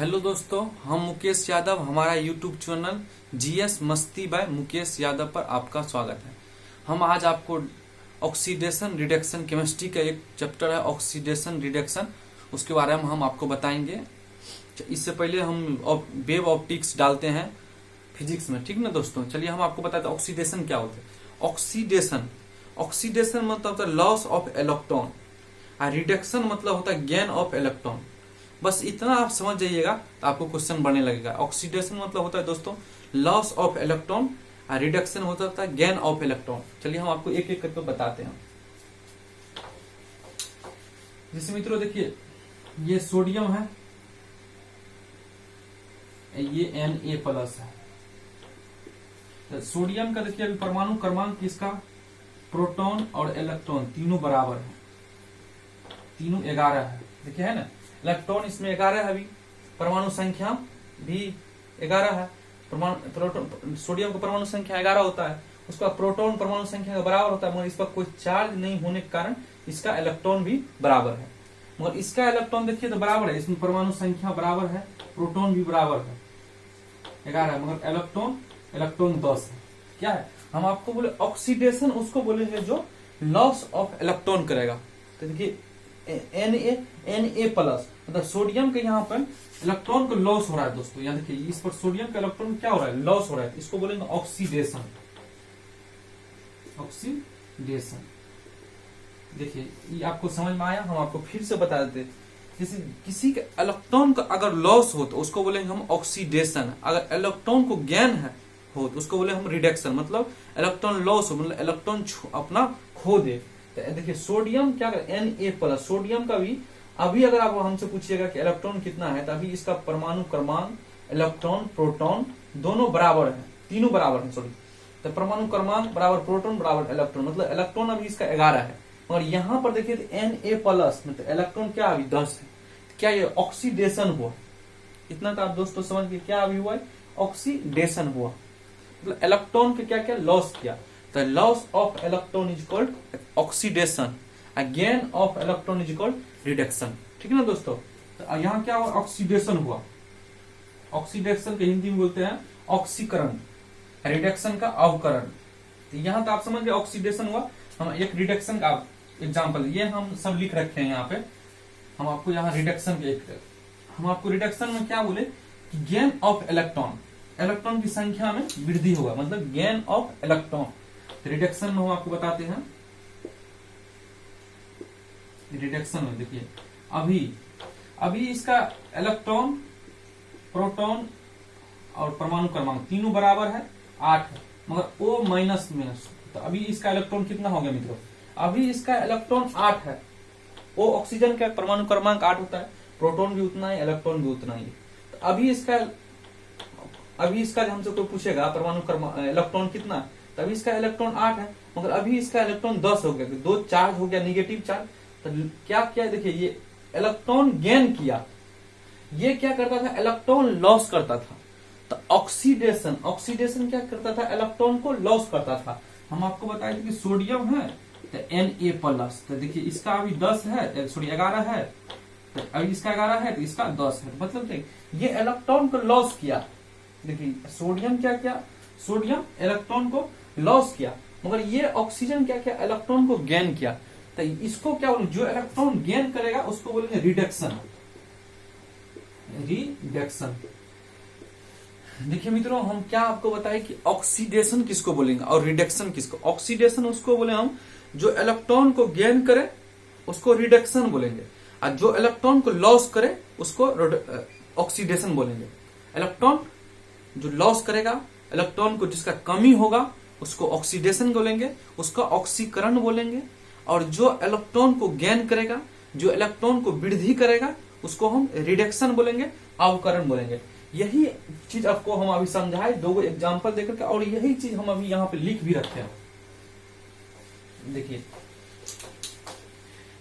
Hello दोस्तों, हम मुकेश यादव। हमारा यूट्यूब चैनल जीएस मस्ती बाय मुकेश यादव पर आपका स्वागत है। हम आज आपको ऑक्सीडेशन रिडक्शन केमिस्ट्री का एक चैप्टर है ऑक्सीडेशन रिडक्शन, उसके बारे में हम आपको बताएंगे। इससे पहले हम वेव ऑप्टिक्स डालते हैं फिजिक्स में, ठीक ना दोस्तों। चलिए हम आपको बताते हैं ऑक्सीडेशन क्या होता है। ऑक्सीडेशन मतलब होता है लॉस ऑफ इलेक्ट्रॉन और रिडक्शन मतलब होता है गेन ऑफ इलेक्ट्रॉन। बस इतना आप समझ जाइएगा तो आपको क्वेश्चन बनने लगेगा। ऑक्सीडेशन मतलब होता है दोस्तों लॉस ऑफ इलेक्ट्रॉन और रिडक्शन होता है गेन ऑफ इलेक्ट्रॉन। चलिए हम आपको एक एक करके बताते हैं। जैसे मित्रों देखिए, ये सोडियम है, ये Na+ है। तो सोडियम का देखिए अभी परमाणु क्रमांक इसका प्रोटॉन और इलेक्ट्रॉन तीनों बराबर है, तीनों 11 है। देखिए है ना, इलेक्ट्रॉन इसमें 11 है, अभी परमाणु संख्या भी 11 है। प्रोटॉन सोडियम का परमाणु संख्या 11 होता है, उसका प्रोटॉन परमाणु संख्या का बराबर होता है, मगर इस पर कोई चार्ज नहीं होने के कारण इसका इलेक्ट्रॉन भी बराबर है। मगर इसका इलेक्ट्रॉन देखिए तो बराबर है, इसमें परमाणु संख्या बराबर है, प्रोटॉन भी बराबर है 11, मगर इलेक्ट्रॉन 10 है। क्या है, हम आपको बोले ऑक्सीडेशन उसको बोलेंगे जो लॉस ऑफ इलेक्ट्रॉन करेगा। तो देखिए Na+ मतलब सोडियम के यहाँ पर इलेक्ट्रॉन को लॉस हो रहा है दोस्तों। यहाँ देखिए इस पर सोडियम का इलेक्ट्रॉन क्या हो रहा है, लॉस हो रहा है, इसको बोलेंगे ऑक्सीडेशन। देखिए ये आपको समझ में आया, हम आपको फिर से बता देते। जैसे किसी के इलेक्ट्रॉन का अगर लॉस हो तो उसको बोलेंगे हम ऑक्सीडेशन। अगर इलेक्ट्रॉन को गेन हो तो उसको बोले हम रिडक्शन। मतलब इलेक्ट्रॉन लॉस हो मतलब इलेक्ट्रॉन अपना खो दे। देखिए सोडियम क्या करे, Na+। सोडियम का भी अभी अगर आप हमसे पूछिएगा कि इलेक्ट्रॉन कितना है, तो अभी इसका परमाणु क्रमांक इलेक्ट्रॉन प्रोटॉन दोनों बराबर है, तीनों बराबर है। सॉरी, तो परमाणु क्रमांक बराबर प्रोटॉन बराबर इलेक्ट्रॉन, मतलब इलेक्ट्रॉन अभी इसका 11 है। और यहाँ पर देखिए तो Na+ मतलब इलेक्ट्रॉन क्या अभी 10 है। क्या ये ऑक्सीडेशन हुआ? इतना तो आप दोस्तों समझ गए, क्या अभी हुआ है, ऑक्सीडेशन हुआ। मतलब इलेक्ट्रॉन के क्या क्या लॉस किया। तो loss of electron is called oxidation, gain of electron is called reduction. ठीक है ना दोस्तों। तो यहाँ क्या हुआ, ऑक्सीडेशन हुआ। ऑक्सीडेशन के हिंदी में बोलते हैं ऑक्सीकरण, रिडक्शन का अवकरण। तो यहाँ तो आप समझ गए ऑक्सीडेशन हुआ। हम एक रिडक्शन का एग्जाम्पल, ये हम सब लिख रखे हैं यहाँ पे। हम आपको यहाँ रिडक्शन के हम आपको रिडक्शन में क्या बोले कि गेन ऑफ इलेक्ट्रॉन, इलेक्ट्रॉन की संख्या में वृद्धि होगा, मतलब गेन ऑफ इलेक्ट्रॉन। रिडक्शन में हम आपको बताते हैं, रिडक्शन में देखिए अभी इसका इलेक्ट्रॉन प्रोटॉन और परमाणु क्रमांक तीनों बराबर है, 8 है, मगर O-। तो अभी इसका इलेक्ट्रॉन कितना हो गया मित्रों, अभी इसका इलेक्ट्रॉन 8 है। O ऑक्सीजन का परमाणु क्रमांक 8 होता है, प्रोटॉन भी उतना है, इलेक्ट्रॉन भी उतना ही है। तो अभी इसका हमसे कोई पूछेगा परमाणु इलेक्ट्रॉन कितना है, तभी इसका इलेक्ट्रॉन 8 है, मगर अभी इसका इलेक्ट्रॉन 10 हो गया, 2 चार्ज हो गया, निगेटिव चार्ज। तो क्या किया, देखिए ये इलेक्ट्रॉन गेन किया, ये क्या करता था, इलेक्ट्रॉन लॉस करता था। तो ऑक्सीडेशन क्या करता था, इलेक्ट्रॉन को लॉस करता था। हम आपको बताए थे कि सोडियम है तो Na+, तो देखिए इसका अभी 10 है, सॉरी 11 है, तो अभी इसका 11 है तो इसका 10 है। मतलब देखिए ये इलेक्ट्रॉन को लॉस किया। देखिए सोडियम क्या किया, सोडियम इलेक्ट्रॉन को लॉस किया, मगर ये ऑक्सीजन क्या किया, इलेक्ट्रॉन को गेन किया। तो इसको क्या बोलेंगे, जो इलेक्ट्रॉन गेन करेगा उसको बोलेंगे रिडक्शन। देखिए मित्रों, हम क्या आपको बताए कि ऑक्सीडेशन किसको बोलेंगे और रिडक्शन किसको। ऑक्सीडेशन उसको बोले हम जो इलेक्ट्रॉन को गेन करे उसको रिडक्शन बोलेंगे, और जो इलेक्ट्रॉन को लॉस करे उसको ऑक्सीडेशन बोलेंगे। इलेक्ट्रॉन जो लॉस करेगा, इलेक्ट्रॉन को जिसका कमी होगा उसको ऑक्सीडेशन बोलेंगे, उसका ऑक्सीकरण बोलेंगे। और जो इलेक्ट्रॉन को गेन करेगा, जो इलेक्ट्रॉन को वृद्धि करेगा, उसको हम रिडक्शन बोलेंगे, अवकरण बोलेंगे। यही चीज आपको हम अभी समझाए 2 एग्जाम्पल देकर के, और यही चीज हम अभी यहाँ पे लिख भी रखे हैं। देखिए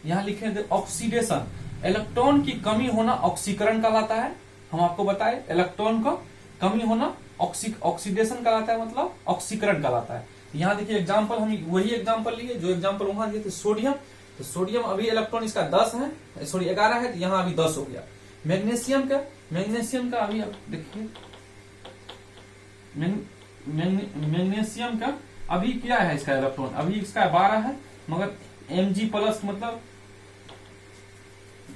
यहाँ लिखे थे ऑक्सीडेशन, इलेक्ट्रॉन की कमी होना ऑक्सीकरण कहलाता है। हम आपको बताए इलेक्ट्रॉन को कमी होना ऑक्सीडेशन कहलाता है, मतलब ऑक्सीकरण कहलाता है। यहाँ देखिए एग्जाम्पल, हम वही एग्जाम्पल लिए जो एग्जाम्पल वहां दिए थे, सोडियम। तो सोडियम अभी इलेक्ट्रॉन इसका 10 है, सॉरी 11 है, तो यहाँ अभी 10 हो गया। मैग्नीशियम का अभी आप देखिए, मैग्नीशियम का अभी क्या है इसका इलेक्ट्रॉन, अभी इसका 12 है, मगर Mg प्लस मतलब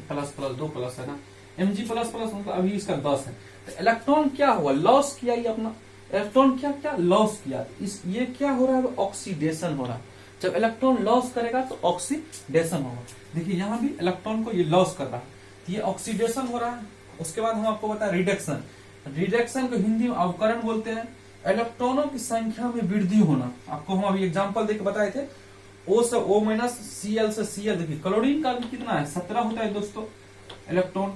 प्लस 2 प्लस है ना, Mg प्लस मतलब अभी इसका 10 है। तो इलेक्ट्रॉन क्या हुआ, लॉस किया, ये अपना इलेक्ट्रॉन क्या लॉस किया, इस ये क्या हो रहा है, ऑक्सीडेशन हो रहा है। जब इलेक्ट्रॉन लॉस करेगा तो ऑक्सीडेशन होगा। देखिए यहाँ भी इलेक्ट्रॉन को ये लॉस कर रहा है, तो ये ऑक्सीडेशन हो रहा है। उसके बाद हम आपको बताए रिडक्शन। रिडक्शन को हिंदी में अवकरण बोलते हैं। इलेक्ट्रॉनों की संख्या में वृद्धि होना, आपको हम अभी एग्जांपल देकर बताए थे, O से O माइनस Cl से Cl। देखिए क्लोरीन का भी कितना है, 17 होता है दोस्तों इलेक्ट्रॉन,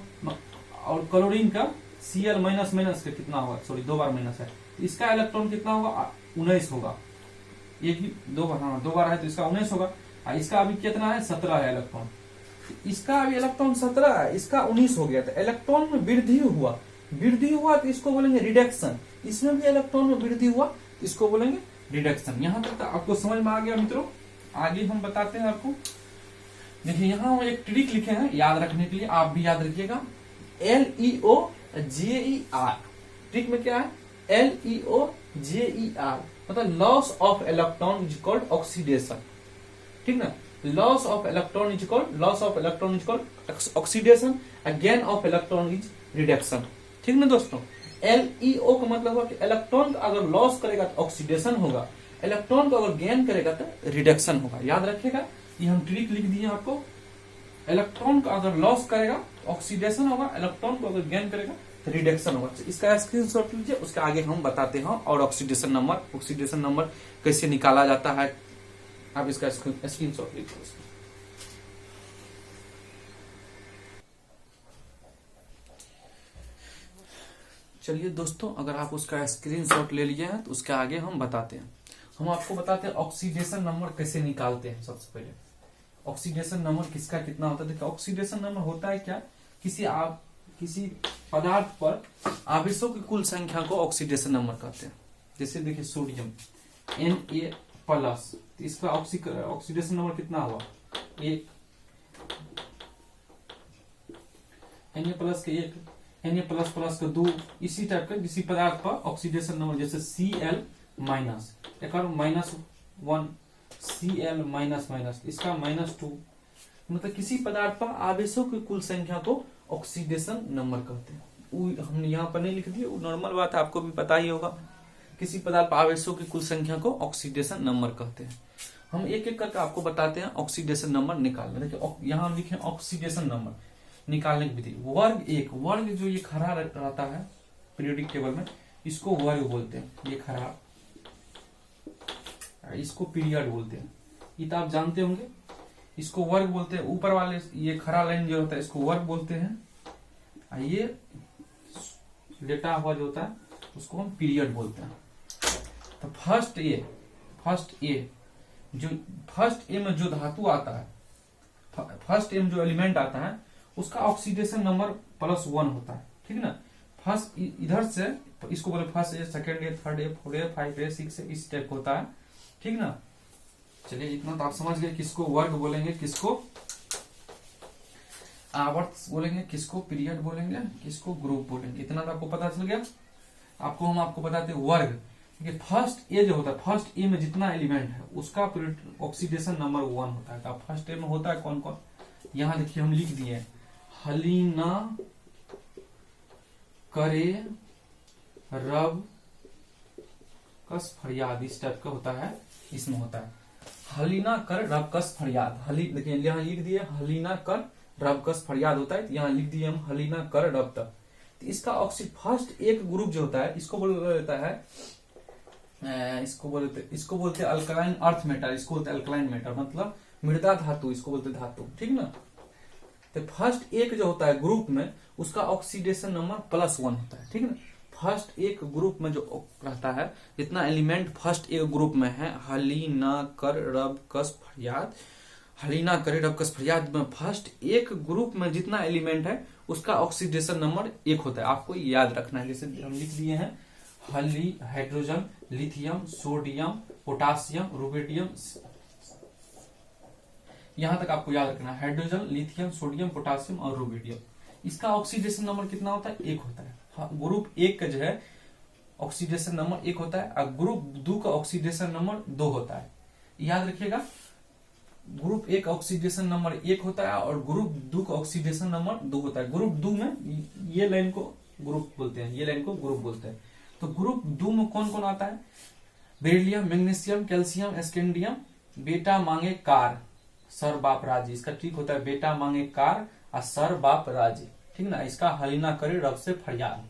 और क्लोरीन का Cl माइनस माइनस का कितना होगा, सॉरी 2 बार माइनस है, इसका इलेक्ट्रॉन कितना होगा, 19 होगा। एक ही 2 बार, हाँ 2 बार है तो इसका 19 होगा। इसका अभी कितना है, 17 है इलेक्ट्रॉन, इसका अभी इलेक्ट्रॉन 17 है, इसका 19 हो गया। तो इलेक्ट्रॉन में वृद्धि हुआ तो इसको बोलेंगे रिडक्शन। इसमें भी इलेक्ट्रॉन में वृद्धि हुआ तो इसको बोलेंगे रिडक्शन। यहां तक तो आपको समझ में आ गया मित्रों। आगे हम बताते हैं आपको। देखिए यहाँ हम एक ट्रिक लिखे हैं याद रखने के लिए, आप भी याद रखिएगा, LEOJER। ट्रिक में क्या है, LEOJER मतलब loss of electron is called oxidation, ठीक ना। Loss of electron is called oxidation, gain of electron is reduction, ठीक ना दोस्तों। LEO का मतलब हुआ कि इलेक्ट्रॉन अगर लॉस करेगा तो ऑक्सीडेशन होगा, इलेक्ट्रॉन को अगर गेन करेगा तो रिडक्शन होगा। याद रखिएगा, ये हम ट्रिक लिख दिए आपको। इलेक्ट्रॉन को अगर लॉस करेगा तो ऑक्सीडेशन होगा, इलेक्ट्रॉन को अगर गेन करेगा तो रिडक्शन होगा। तो इसका स्क्रीनशॉट लीजिए, उसके आगे हम बताते हैं और ऑक्सीडेशन नंबर कैसे निकाला जाता है, आप इसका स्क्रीनशॉट लीजिए। चलिए दोस्तों, अगर आप उसका स्क्रीनशॉट ले लिए हैं तो उसके आगे हम बताते हैं। हम आपको बताते हैं ऑक्सीडेशन नंबर कैसे निकालते हैं। सबसे पहले ऑक्सीडेशन नंबर किसका कितना होता है। देखिए ऑक्सीडेशन नंबर होता है क्या, किसी पदार्थ पर आवेशों की कुल संख्या को ऑक्सीडेशन नंबर कहते हैं। जैसे देखिए सोडियम Na प्लस, तो इसका ऑक्सीडेशन नंबर कितना हुआ, 1। Na प्लस के 1, Na प्लस प्लस का 2। इसी टाइप का किसी पदार्थ पर ऑक्सीडेशन नंबर, जैसे Cl माइनस, एक और -1, Cl माइनस माइनस, इसका -2। मतलब किसी पदार्थ पर आवेशों की कुल संख्या को ऑक्सीडेशन नंबर कहते हैं। हमने यहाँ पर नहीं लिख दिया, नॉर्मल बात है, आपको भी पता ही होगा। किसी पदार्थ पर आवेशों की कुल संख्या को ऑक्सीडेशन नंबर कहते हैं। हम एक एक करके आपको बताते हैं ऑक्सीडेशन नंबर निकालने। देखिए यहाँ हम लिखे ऑक्सीडेशन नंबर निकालने की विधि। वर्ग जो ये खड़ा रहता है पीरियोडिक टेबल में, इसको वर्ग बोलते हैं। ये खड़ा, इसको पीरियड बोलते हैं। ये तो आप जानते होंगे, इसको वर्ग बोलते हैं। ऊपर वाले ये खड़ा लाइन जो होता है इसको वर्ग बोलते हैं। ये लेटा हुआ जो होता है उसको हम पीरियड बोलते हैं। तो फर्स्ट ए में जो धातु आता है, फर्स्ट ए में जो एलिमेंट आता है उसका ऑक्सीडेशन नंबर +1 होता है, ठीक ना। फर्स्ट इधर से इसको बोले first A, second A, third A, fourth A, 5 A, 6 A, इस टाइप होता है, ठीक ना। चलिए इतना तो आप समझ गए, किसको वर्ग बोलेंगे, किसको आवर्त बोलेंगे, किसको पीरियड बोलेंगे, किसको ग्रुप बोलेंगे। इतना तो आपको पता चल गया। हम आपको बताते हैं वर्ग। देखिए फर्स्ट ए जो होता है, फर्स्ट ए में जितना एलिमेंट है उसका ऑक्सीडेशन नंबर 1 होता है। अब फर्स्ट ए में होता है कौन कौन, यहां देखिए हम लिख दिए, हलीना, करे, रब, कस, फरियाद, इस टाइप का होता है। इसमें होता है हलीना, कर, रब, कस, फरियाद। देखिए यहाँ लिख दिए हलीना, कर, रब, कस, फरियाद होता है। यहाँ लिख दिए हम हलीना, कर, रब तक। तो इसका फर्स्ट एक ग्रुप जो होता है इसको बोलता है, इसको बोलते हैं अल्कलाइन अर्थ मेटल, इसको बोलते हैं अल्कलाइन मेटल, मतलब मृदा धातु, इसको बोलते धातु, ठीक ना। तो फर्स्ट एक जो होता है ग्रुप में उसका ऑक्सीडेशन नंबर +1 होता है, ठीक है ना। फर्स्ट एक ग्रुप में जो रहता है, जितना एलिमेंट फर्स्ट एक ग्रुप में है, हलीना, कर, रब, कस, फरियाद, हलीना, कर, रब, कस, फरियाद में फर्स्ट एक ग्रुप में जितना एलिमेंट है उसका ऑक्सीडेशन नंबर 1 होता है। आपको याद रखना है। जैसे हम लिख दिए हैं hydrogen, lithium, sodium, potassium, rubidium, यहां तक आपको याद रखना है। हाइड्रोजन, लिथियम, सोडियम, पोटासियम और रुबिडियम, इसका ऑक्सीडेशन नंबर कितना होता है? 1 होता है। हाँ, ग्रुप 1 का जो है ऑक्सीडेशन नंबर 1 होता है और ग्रुप 2 का ऑक्सीडेशन नंबर 2 होता है। याद रखिएगा, ग्रुप 1 ऑक्सीडेशन नंबर 1 होता है और ग्रुप 2 का ऑक्सीडेशन नंबर 2 होता है। ग्रुप 2 में ये लाइन को ग्रुप बोलते हैं, ये लाइन को ग्रुप बोलते हैं। तो ग्रुप 2 में कौन कौन आता है? बेरिलियम, मैग्नीशियम, कैल्शियम, स्कैंडियम, बेटा मांगे कार, सर बाप राजी। इसका ठीक होता है बेटा मांगे कार और सर बाप राजी, ठीक ना। इसका हल ना करे रब से फरियाद।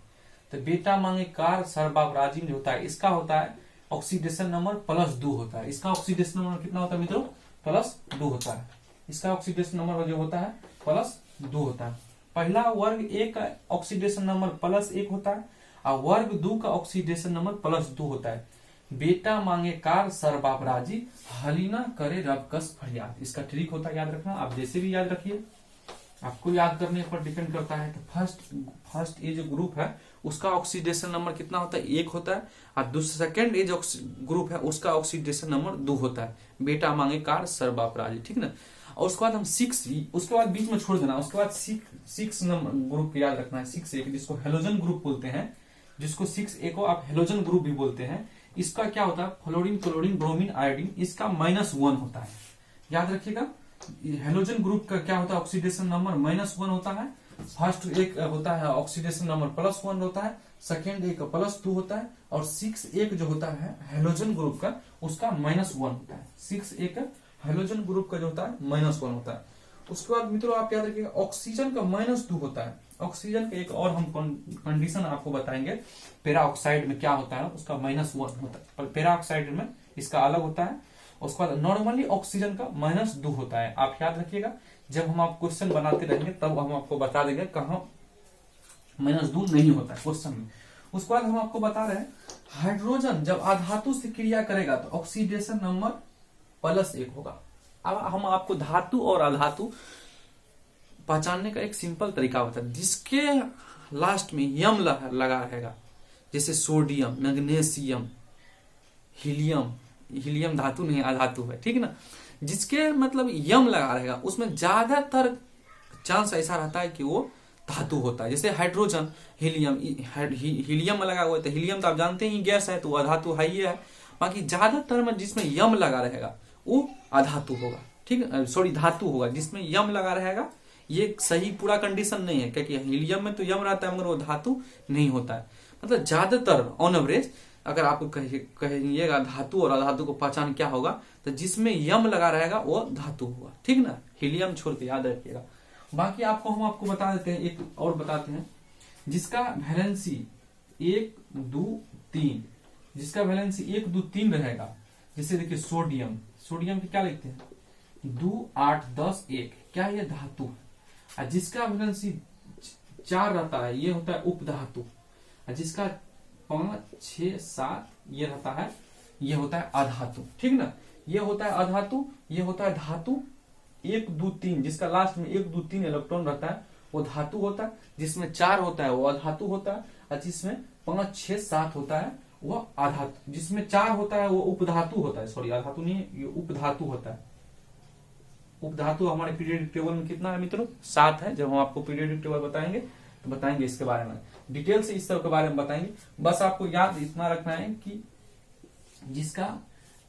तो बेटा मांगे कार सर बाप राजी जो होता है, इसका होता है ऑक्सीडेशन नंबर +2 होता है। इसका ऑक्सीडेशन नंबर कितना होता है मित्रों? +2 होता है। इसका ऑक्सीडेशन नंबर जो होता है +2 होता है। पहला वर्ग 1 का ऑक्सीडेशन नंबर +1 होता है और वर्ग 2 का ऑक्सीडेशन नंबर +2 होता है। बेटा मांगे कार सर बाप राजी, हलीना करे रब कस फरियाद। इसका ट्रिक होता है, याद रखना। आप जैसे भी याद रखिए, आपको याद करने पर डिपेंड करता है। तो फर्स्ट ये जो ग्रुप है उसका ऑक्सीडेशन नंबर कितना होता है? 1 होता है और दूसरा सेकंड ये जो ग्रुप है उसका ऑक्सीडेशन नंबर 2 होता है। बेटा मांगे कार सर बाप राजी, ठीक ना। और उसके बाद हम 6, उसके बाद बीच में छोड़ देना। उसके बाद 6 नंबर ग्रुप याद रखना है। 6A जिसको हेलोजन ग्रुप बोलते हैं, जिसको 6A को आप हेलोजन ग्रुप भी बोलते हैं। इसका क्या होता है? Fluorine, chlorine, bromine, iodine. इसका -1 होता है। याद रखिएगा, हेलोजन ग्रुप का क्या होता है? ऑक्सीडेशन नंबर -1 होता है। फर्स्ट एक होता है ऑक्सीडेशन नंबर +1 होता है, सेकेंड एक +2 होता है और 6A जो होता है हेलोजन ग्रुप का उसका -1 होता है। 6A का हेलोजन ग्रुप का जो होता है -1 होता है। उसके बाद मित्रों आप याद रखिएगा ऑक्सीजन का -2 होता है। ऑक्सीजन का एक और हम कंडीशन आपको बताएंगे। पेरा ऑक्साइड में क्या होता है, उसका -1 होता है, पर पेरा ऑक्साइड में इसका अलग होता है। उसके बाद नॉर्मली ऑक्सीजन का -2 होता है। आप याद रखिएगा, जब हम आप क्वेश्चन बनाते रहेंगे तब हम आपको बता देंगे कहाँ -2 नहीं होता है क्वेश्चन में। उसके बाद हम आपको बता रहे हैं हाइड्रोजन जब अधातु से क्रिया करेगा तो ऑक्सीडेशन नंबर +1 होगा। अब हम आपको धातु और अधातु पहचानने का एक सिंपल तरीका होता है, जिसके लास्ट में यम लगा रहेगा, जैसे सोडियम, मैग्नीशियम, हीलियम। हीलियम धातु नहीं अधातु है, ठीक ना। जिसके मतलब यम लगा रहेगा उसमें ज्यादातर चांस ऐसा रहता है कि वो धातु होता है। जैसे हाइड्रोजन, हीलियम, हीलियम में लगा हुआ है तो हीलियम तो आप जानते ही गैस है, तो वो अधातु है ही है। बाकी ज्यादातर में जिसमें यम लगा रहेगा वो अधातु होगा, ठीक है, सॉरी धातु होगा। जिसमें यम लगा रहेगा ये सही पूरा कंडीशन नहीं है, क्योंकि हीलियम में तो यम रहता है मगर वो धातु नहीं होता है। मतलब ज्यादातर ऑन एवरेज अगर आपको कहिएगा धातु और अधातु को पहचान क्या होगा, तो जिसमें यम लगा रहेगा वो धातु होगा, ठीक ना। हीलियम छोड़ के याद रखिएगा। बाकी हम आपको बता देते हैं, एक और बताते हैं जिसका वैलेंसी 1, 2, 3, जिसका वैलेंसी 1, 2, 3 रहेगा। जैसे देखिए सोडियम, सोडियम की क्या लिखते हैं? 2, 8, 10, 1, क्या ये धातु है। और जिसका वैलेंसी 4 रहता है ये होता है उपधातु। और जिसका 5, 6, 7 ये रहता है, ये होता है अधातु, ठीक ना। ये होता है अधातु, ये होता है धातु। 1, 2, 3 जिसका लास्ट में 1, 2, 3 इलेक्ट्रॉन रहता है वो धातु होता है। जिसमें 4 होता है वो अधातु होता है और जिसमें 5, 6, 7 होता है वो अधातु। जिसमें 4 होता है वो उपधातु होता है, सॉरी अधातु नहीं, ये उपधातु होता है। उपधातु हमारे पीरियोडिक टेबल में कितना है मित्रों? 7 है। जब हम आपको पीरियोडिक टेबल बताएंगे तो बताएंगे इसके बारे में, डिटेल से इस सब के बारे में बताएंगे। बस आपको याद इतना रखना है कि जिसका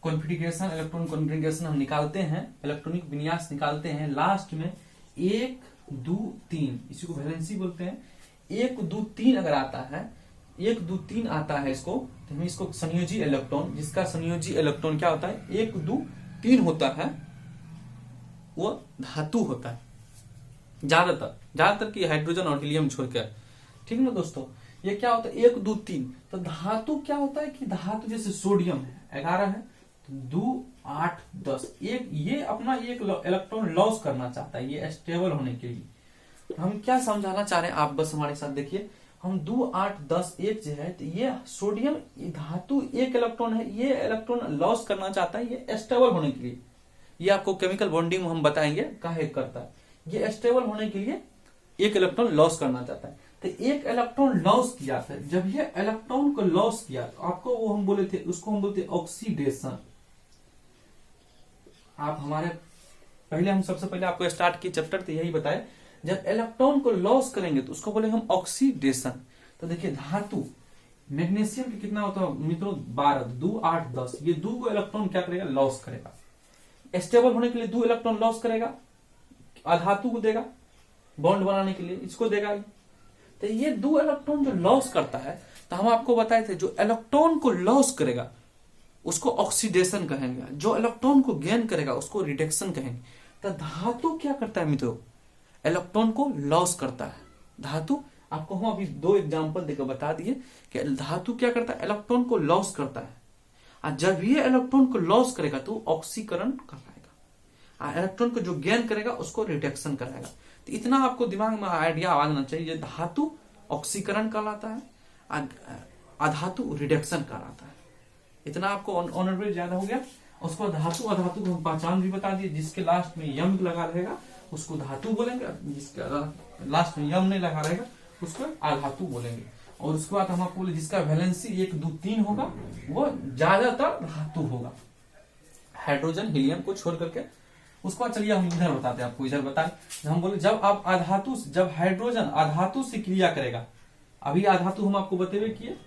कॉन्फिगरेशन, इलेक्ट्रॉन कॉन्फिगरेशन हम निकालते हैं, इलेक्ट्रॉनिक विन्यास निकालते हैं, लास्ट में 1, 2, 3 इसी को वैलेंसी बोलते हैं। 1, 2, 3 अगर आता है, 1, 2, 3 आता है इसको, तो हम इसको संयोजी इलेक्ट्रॉन, जिसका संयोजी इलेक्ट्रॉन क्या होता है? 1, 2, 3 होता है, वो धातु होता है ज्यादातर की हाइड्रोजन और हीलियम छोड़कर, ठीक ना दोस्तों। ये क्या होता है? 1, 2, 3। तो धातु क्या होता है कि धातु जैसे सोडियम है 11 है, तो 2, 8, 10 एक ये अपना एक इलेक्ट्रॉन लॉस करना चाहता है ये स्टेबल होने के लिए। तो हम क्या समझाना चाह रहे हैं आप बस हमारे साथ देखिए। हम 2, 8, 10, 1 जो है, तो ये सोडियम धातु एक इलेक्ट्रॉन है, ये इलेक्ट्रॉन लॉस करना चाहता है ये स्टेबल होने के लिए। ये आपको केमिकल बॉन्डिंग में हम बताएंगे काहे करता है। ये स्टेबल होने के लिए एक इलेक्ट्रॉन लॉस करना चाहता है। तो एक इलेक्ट्रॉन लॉस किया था, जब ये इलेक्ट्रॉन को लॉस किया तो आपको वो हम बोले थे, उसको हम बोलते ऑक्सीडेशन। आप हमारे पहले हम सबसे पहले आपको स्टार्ट किए चैप्टर तो यही बताए जब इलेक्ट्रॉन को लॉस करेंगे तो उसको बोलेंगे हम ऑक्सीडेशन। तो देखिए धातु मैग्नीशियम की कितना होता है मित्रों 12, 2 8 10, ये 2 को इलेक्ट्रॉन क्या करेगा लॉस करेगा। स्टेबल होने के लिए 2 इलेक्ट्रॉन लॉस करेगा, अधातु को देगा बॉन्ड बनाने के लिए, इसको देगा। तो ये 2 इलेक्ट्रॉन जो लॉस करता है, तो हम आपको बताए थे जो इलेक्ट्रॉन को लॉस करेगा उसको ऑक्सीडेशन कहेंगे, जो इलेक्ट्रॉन को गेन करेगा उसको रिडक्शन कहेंगे। तो धातु क्या करता है मित्रों, इलेक्ट्रॉन को लॉस करता है। धातु आपको हम अभी 2 एग्जांपल देकर बता दिए कि धातु क्या करता है, इलेक्ट्रॉन को लॉस करता है, और जब ये इलेक्ट्रॉन को लॉस करेगा तो ऑक्सीकरण कराएगा, और इलेक्ट्रॉन को जो गेन करेगा उसको रिडक्शन कराएगा। तो इतना आपको दिमाग में आइडिया आ जाना चाहिए, धातु ऑक्सीकरण कहलाता है, अधातु रिडक्शन कहलाता है। इतना आपको ऑनरेबल ज्यादा हो गया। उसको धातु अधातु को हम पहचान भी बता दिए, जिसके लास्ट में यम लगा रहेगा उसको धातु बोलेंगे, जिसका लास्ट में यम नहीं लगा रहेगा उसको अधातु बोलेंगे। और उसके बाद हम आपको बोले जिसका वैलेंसी 1 2 3 होगा वो ज्यादातर धातु होगा, हाइड्रोजन हीलियम को छोड़ करके। उसके बाद चलिए हम इधर बताते हैं आपको, इधर बताएं। हम बोले जब आप अधातु, जब हाइड्रोजन अधातु से क्रिया करेगा, अभी अधातु हम आपको बतेवे किए,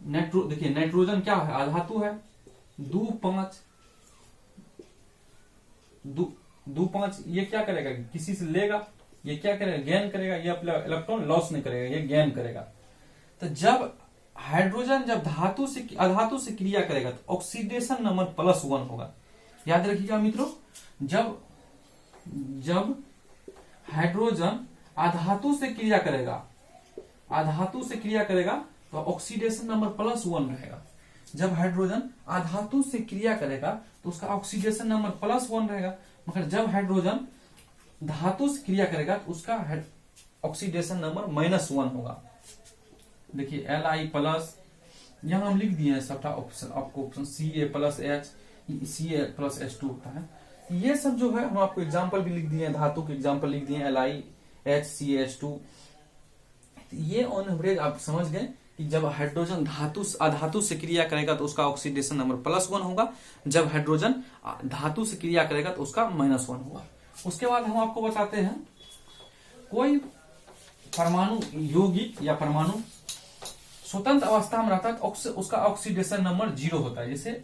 देखिए नाइट्रोजन क्या है, अधातु है, 2 5 ये क्या करेगा, किसी से लेगा, ये क्या करेगा गेन करेगा, ये अपना इलेक्ट्रॉन लॉस नहीं करेगा, ये गेन करेगा। तो जब हाइड्रोजन जब धातु से अधातु से क्रिया करेगा तो ऑक्सीडेशन नंबर +1 होगा। याद रखिएगा मित्रों, जब हाइड्रोजन अधातु से क्रिया करेगा, अधातु से क्रिया करेगा तो ऑक्सीडेशन नंबर +1 रहेगा। जब हाइड्रोजन अधातु से क्रिया करेगा तो उसका ऑक्सीडेशन नंबर +1 रहेगा, मगर जब हाइड्रोजन धातु से क्रिया करेगा तो उसका ऑक्सीडेशन नंबर -1 होगा। देखिए Li+, यहां हम लिख दिए हैं सबका ऑप्शन, आपको ऑप्शन Ca+H, Ca+H2 होता है। ये सब जो है हम आपको एग्जाम्पल भी लिख दिए हैं, धातु के एग्जाम्पल लिख दिए हैं LiHCH2। ये ऑन एवरेज आप समझ गए कि जब हाइड्रोजन अधातु से क्रिया करेगा तो उसका ऑक्सीडेशन नंबर +1 होगा, जब हाइड्रोजन धातु से क्रिया करेगा तो उसका -1 होगा। उसके बाद हम आपको बताते हैं कोई परमाणु यौगिक या परमाणु स्वतंत्र अवस्था में रहता है तो उसका ऑक्सीडेशन नंबर 0 होता है। जैसे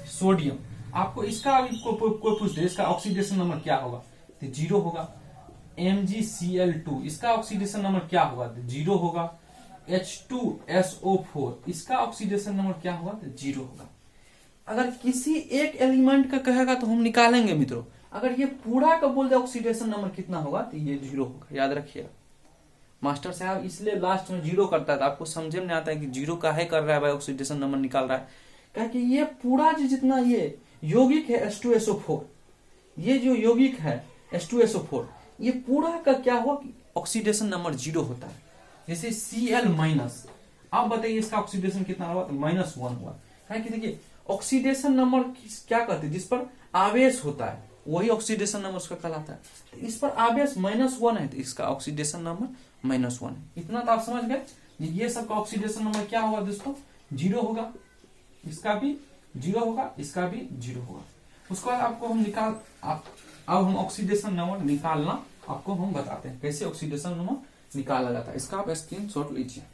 सोडियम, आपको इसका अभी कोई पूछ दे इसका ऑक्सीडेशन नंबर क्या होगा तो 0 होगा। MgCl2 इसका ऑक्सीडेशन नंबर क्या होगा तो 0 होगा। H2SO4 इसका ऑक्सीडेशन नंबर क्या होगा तो 0 होगा। अगर किसी एक एलिमेंट का कहेगा तो हम निकालेंगे मित्रों, अगर ये पूरा का बोल दे ऑक्सीडेशन नंबर कितना होगा तो ये 0 होगा। याद रखिएगा मास्टर साहब इसलिए लास्ट में 0 करता है, तो आपको समझे में नहीं आता है कि 0 काहे कर रहा है भाई, ऑक्सीडेशन नंबर निकाल रहा है, क्या कि ये पूरा जितना ये यौगिक है H2SO4, ये जो यौगिक है H2SO4 ये पूरा का क्या हुआ कि ऑक्सीडेशन नंबर 0 होता है। जैसे Cl-, आप बताइए इसका ऑक्सीडेशन कितना हुआ तो -1 हुआ है। कि देखिए ऑक्सीडेशन नंबर क्या कहते हैं, जिस पर आवेश होता है वही ऑक्सीडेशन नंबर उसका कहलाता है। तो इस पर आवेश -1 है तो इसका ऑक्सीडेशन नंबर -1 है। इतना तो आप समझ गए। ये सब का ऑक्सीडेशन नंबर क्या होगा दोस्तों 0 होगा, इसका भी 0 होगा, इसका भी 0 होगा। उसके बाद आपको हम अब हम ऑक्सीडेशन नंबर निकालना आपको हम बताते हैं कैसे ऑक्सीडेशन नंबर निकाला जाता है। इसका आप स्क्रीनशॉट लीजिए।